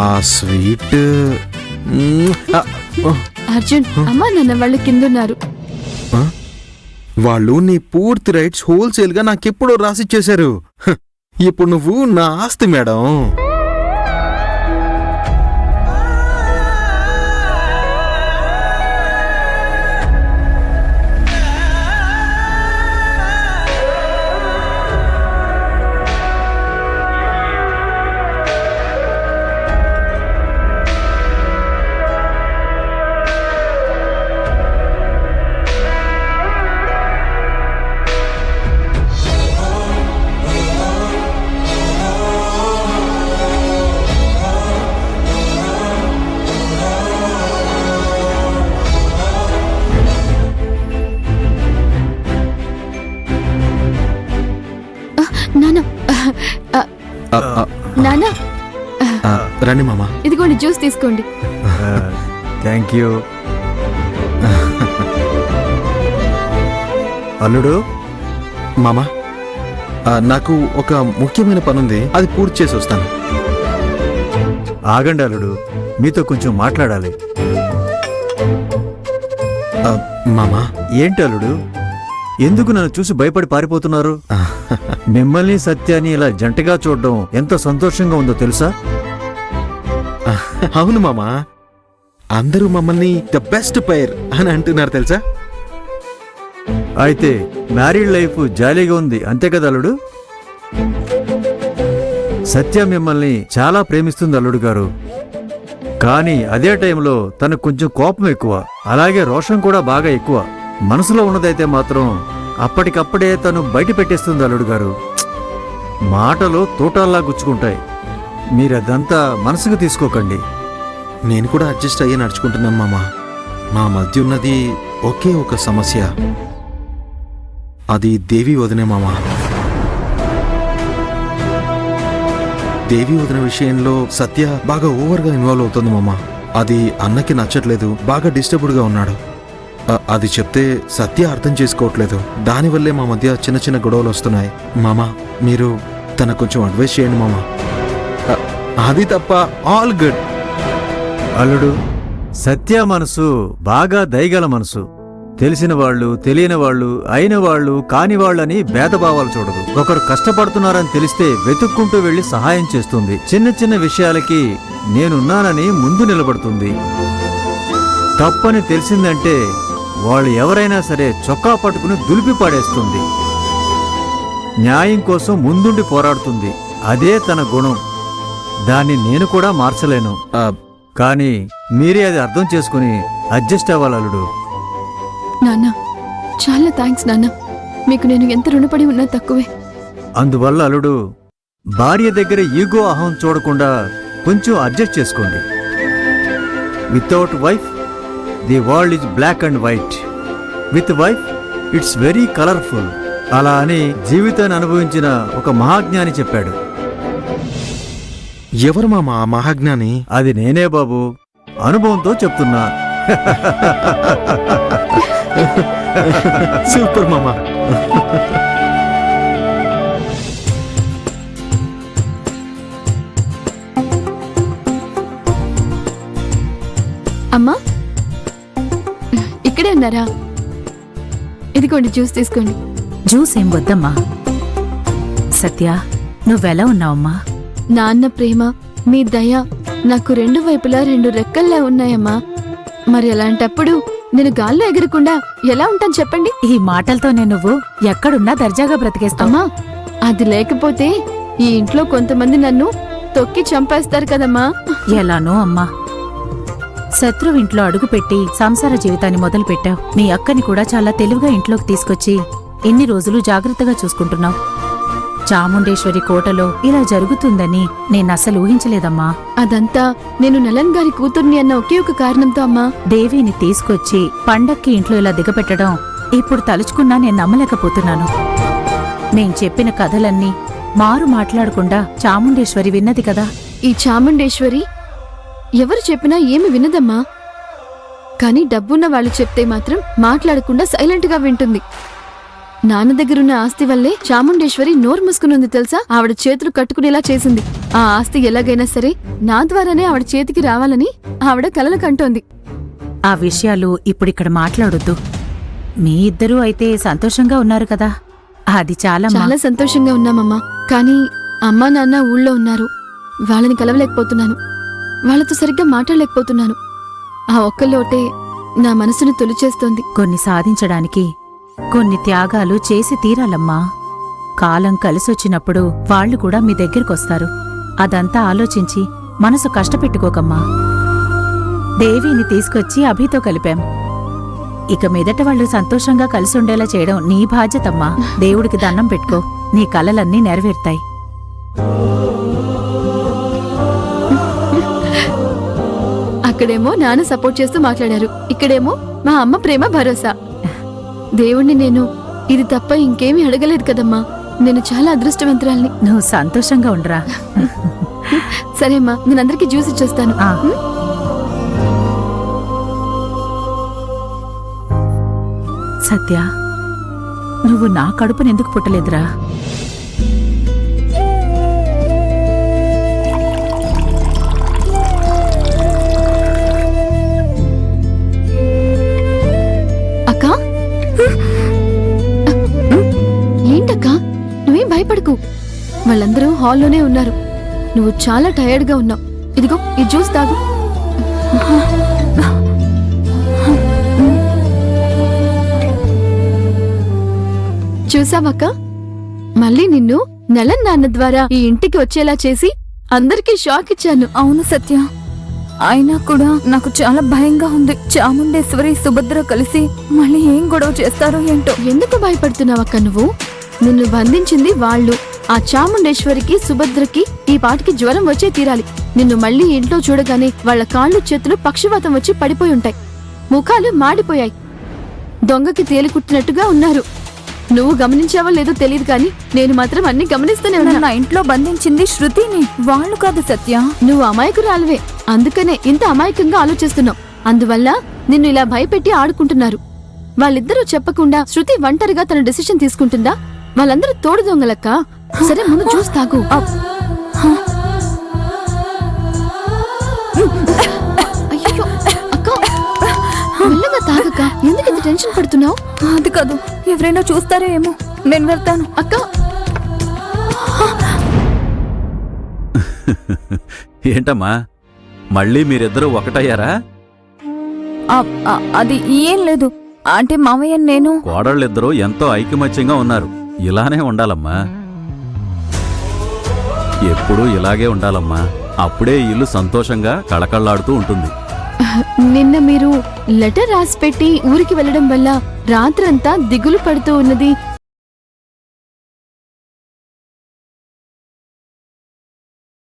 ఆ స్వీట్ అర్జున్, అమ్మా నాన్న వాళ్ళు కిందున్నారు. వాళ్ళు నీ పూర్తి రైట్స్ హోల్సేల్ గా నాకెప్పుడో రాసిచ్చేశారు. ఇప్పుడు నువ్వు నా ఆస్తి మేడం. నానా, రండి మామా, ఇదిగోండి జ్యూస్ తీసుకోండి. Thank you. అల్లుడు. మామా, నాకు ఒక ముఖ్యమైన పనుంది, అది పూర్తి చేసి వస్తాను. ఆగండి అల్లుడు, మీతో కొంచెం మాట్లాడాలి. మామా. ఏంటి అల్లుడు, ఎందుకు నన్ను చూసి భయపడి పారిపోతున్నారు? మిమ్మల్ని సత్యాన్ని ఇలా జంటగా చూడడం ఎంత సంతోషంగా ఉందో తెలుసా? అవును మామా, అందరూ మమ్మల్ని ద బెస్ట్ పైర్ అని అంటున్నారు తెలుసా. అయితే మ్యారీడ్ లైఫ్ జాలీగా ఉంది అంతే కదా అల్లుడు? సత్య మిమ్మల్ని చాలా ప్రేమిస్తుంది అల్లుడు గారు. కానీ అదే టైంలో తనకు కొంచెం కోపం ఎక్కువ, అలాగే రోషం కూడా బాగా ఎక్కువ. మనసులో ఉన్నదైతే మాత్రం అప్పటికప్పుడే తను బయట పెట్టేస్తుంది అల్లుడు గారు. మాటలు తోటాల్లా గుచ్చుకుంటాయి. మీరదంతా మనసుకు తీసుకోకండి. నేను కూడా అడ్జస్ట్ అయ్యి నడుచుకుంటున్నాను మామా. మా మధ్య ఉన్నది ఒకే ఒక సమస్య, అది దేవి వదినే మామా. దేవి వదిన విషయంలో సత్య బాగా ఓవర్గా ఇన్వాల్వ్ అవుతుంది మామా. అది అన్నకి నచ్చట్లేదు, బాగా డిస్టర్బ్డ్గా ఉన్నాడు. అది చెప్తే సత్య అర్థం చేసుకోవట్లేదు. దానివల్లే మా మధ్య చిన్న చిన్న గొడవలు వస్తున్నాయి మామా. మీరు తన కొంచెం అడ్వైస్ చేయండి మామా. అది తప్ప ఆల్ గుడ్. అల్లుడు, సత్య మనసు బాగా దయగల మనసు. తెలిసిన వాళ్ళు, తెలియని వాళ్ళు, అయిన వాళ్ళు, కాని వాళ్ళని భేదభావాలు చూడదు. ఒకరు కష్టపడుతున్నారని తెలిస్తే వెతుక్కుంటూ వెళ్లి సహాయం చేస్తుంది. చిన్న చిన్న విషయాలకి నేనున్నానని ముందు నిలబడుతుంది. తప్పని తెలిసిందంటే వాళ్ళు ఎవరైనా సరే చొక్కా పట్టుకుని దులిపి పాడేస్తుంది. న్యాయం కోసం ముందుండి పోరాడుతుంది. అదే తన గుణం. దాన్ని నేను కూడా మార్చలేను. కానీ మీరే అది అర్థం చేసుకుని అడ్జస్ట్ అవ్వాలి అల్లుడు. నాన్న, చాలా థ్యాంక్స్ నాన్న. మీకు నేను ఎంత రుణపడి ఉన్నా తక్కువే. అందువల్ల అల్లుడు, భార్య దగ్గర ఈగో అహం చూడకుండా కొంచెం అడ్జస్ట్ చేసుకోండి. Without wife the world is black and white. With wife it's very colourful. అలా అని జీవితాన్ని అనుభవించిన ఒక మహాజ్ఞాని చెప్పాడు. ఎవరు మామా ఆ మహాజ్ఞాని? అది నేనే బాబు, అనుభవంతో చెప్తున్నా. సూపర్ మామా. అమ్మా, ఇక్కడే ఉన్నారా? ఇదిగోండి జ్యూస్ తీసుకోండి. జ్యూస్ ఏం వద్దమ్మా. సత్య, నువ్వెలా ఉన్నావమ్మా? నాన్న ప్రేమ, మీ దయ నాకు రెండు వైపులా రెండు రెక్కల్లా ఉన్నాయమ్మా. మరి అలాంటప్పుడు నేను గాల్లో ఎగరకుండా ఎలా ఉంటాను చెప్పండి? ఈ మాటలతోనే నువ్వు ఎక్కడున్నా దర్జాగా బ్రతికేస్తావమ్మా. అది లేకపోతే ఈ ఇంట్లో కొంతమంది నన్ను తొక్కి చంపేస్తారు కదమ్మా. ఎలానో అమ్మా. శత్రువింట్లో అడుగుపెట్టి సంసార జీవితాన్ని మొదలుపెట్టావు. మీ అక్కని కూడా చాలా తెలివిగా ఇంట్లోకి తీసుకొచ్చి ఇన్ని రోజులు జాగ్రత్తగా చూసుకుంటున్నావు. చాముండేశ్వరి కోటలో ఇలా జరుగుతుందని నేనస్సలు ఊహించలేదమ్మా. అదంతా నేను నలన్ గారి కూతుర్ని అన్న ఒకే ఒక కారణంతో అమ్మా. దేవిని తీసుకొచ్చి పండక్కి ఇంట్లో ఇలా దిగపెట్టడం ఇప్పుడు తలుచుకున్నా నేను నమ్మలేకపోతున్నాను. మేం చెప్పిన కథలన్నీ మారు మాట్లాడకుండా చాముండేశ్వరి విన్నది కదా. ఈ చాముండేశ్వరి ఎవరు చెప్పినా ఏమి వినదమ్మా. కానీ డబ్బున్న వాళ్ళు చెప్తే మాత్రం మాట్లాడకుండా సైలెంట్గా వింటుంది. నాన్న దగ్గరున్న ఆస్తి వల్లే చాముండేశ్వరి నోరు మూసుకునుంది తెలుసా. ఆవిడ చేతులు కట్టుకునేలా చేసింది. ఆ ఆస్తి ఎలాగైనా సరే నా ద్వారానే ఆవిడ చేతికి రావాలని ఆవిడ కలలు కంటోంది. ఆ విషయాలు ఇప్పుడిక్కడ మాట్లాడొద్దు. మీ ఇద్దరూ అయితే సంతోషంగా ఉన్నారు కదా, అది చాలా చాలా సంతోషంగా ఉన్నామమ్మా. కానీ అమ్మా నాన్న ఊళ్ళో ఉన్నారు. వాళ్ళని కలవలేకపోతున్నాను. వాళ్ళతో సరిగ్గా మాట్లాడలేకపోతున్నాను. ఆ ఒక్క లోటే నా మనసును తొలిచేస్తోంది. కొన్ని సాధించడానికి కొన్ని త్యాగాలు చేసి తీరాలమ్మా. కాలం కలిసొచ్చినప్పుడు వాళ్ళు కూడా మీ దగ్గరకొస్తారు. అదంతా ఆలోచించి మనసు కష్టపెట్టుకోకమ్మా. దేవిని తీసుకొచ్చి అభితో కలిపాం. ఇక మీదట వాళ్ళు సంతోషంగా కలిసుండేలా చేయడం నీ బాధ్యతమ్మా. దేవుడికి దండం పెట్టుకో, నీ కలలన్నీ నెరవేరుతాయి. అక్కడేమో నాన్న సపోర్ట్ చేస్తూ మాట్లాడారు, ఇక్కడేమో మా అమ్మ ప్రేమ భరోసా. దేవుణ్ణి నేను ఇది తప్ప ఇంకేమీ అడగలేదు కదమ్మా. నేను చాలా అదృష్టవంతురాల్ని. నువ్వు సంతోషంగా ఉండరా. సరే అమ్మా, నేనందరికీ జ్యూస్ ఇచ్చేస్తాను. ఆ. సత్య, నువ్వు నా కడుపునెందుకు పుట్టలేదురా? అక్కా, ఏంటక్కా, నువ్వేం భయపడకు. వాళ్ళందరూ హాల్లోనే ఉన్నారు. నువ్వు చాలా టయర్డ్గా ఉన్నావు. ఇదిగో ఈ జ్యూస్ తాగు. చూసావక్క, మళ్ళీ నిన్ను నలన్ నాన్న ద్వారా ఈ ఇంటికి వచ్చేలా చేసి అందరికీ షాక్ ఇచ్చాను. అవును సత్య, అయినా కూడా నాకు చాలా భయంగా ఉంది. చాముండేశ్వరి సుభద్ర కలిసి మళ్ళీ ఏం గొడవ చేస్తారో ఏంటో. ఎందుకు భయపడుతున్నావక్క నువ్వు? నిన్ను బంధించింది వాళ్ళు. ఆ చాముండేశ్వరికి సుభద్రకి ఈ పాటికి జ్వరం వచ్చే తీరాలి. నిన్ను మళ్ళీ ఇంట్లో చూడగానే వాళ్ళ కాళ్ళు చేతులు పక్షవాతం వచ్చి పడిపోయి ఉంటాయి. ముఖాలు మాడిపోయాయి. దొంగకి తేలికుట్టినట్టుగా ఉన్నారు. నువ్వు గమనించావో లేదో తెలియదు కానీ నేను మాత్రం అన్ని గమనిస్తూనే ఉన్నా. నా ఇంట్లో బంధించింది శృతిని, వాళ్ళు కాదు సత్య. నువ్వు అమాయకురాలివే, అందుకనే ఇంత అమాయకంగా ఆలోచిస్తున్నావు. అందువల్ల నిన్ను ఇలా భయపెట్టి ఆడుకుంటున్నారు. వాళ్ళిద్దరూ చెప్పకుండా శృతి ఒంటరిగా తన డెసిషన్ తీసుకుంటుందా? వాళ్ళందరూ తోడు దొంగలక్క. సరే ముందు జ్యూస్ తాగు. అయ్యో అక్క, మెల్లగా తాగక్క. ఎందుకు ఇంత టెన్షన్ పడుతున్నావు? అది కాదు, ఎవరైనా చూస్తారో ఏమో. నేను వెళ్తాను. అక్క, ఏంటమ్మా, మళ్ళీ మీరిద్దరూ ఒకటయ్యారా? అది ఏం లేదు అంటే మావయ్య నేను. కోడళ్ళిద్దరూ ఎంతో ఐకమత్యంగా ఉన్నారు. ఇలానే ఉండాలమ్మా, ఎప్పుడూ ఇలాగే ఉండాలమ్మా. అప్పుడే ఇల్లు సంతోషంగా కళకళ్లాడుతూ ఉంటుంది. నిన్న మీరు లెటర్ రాసి పెట్టి ఊరికి వెళ్ళడం వల్ల రాత్రంతా దిగులు పడుతూ ఉన్నది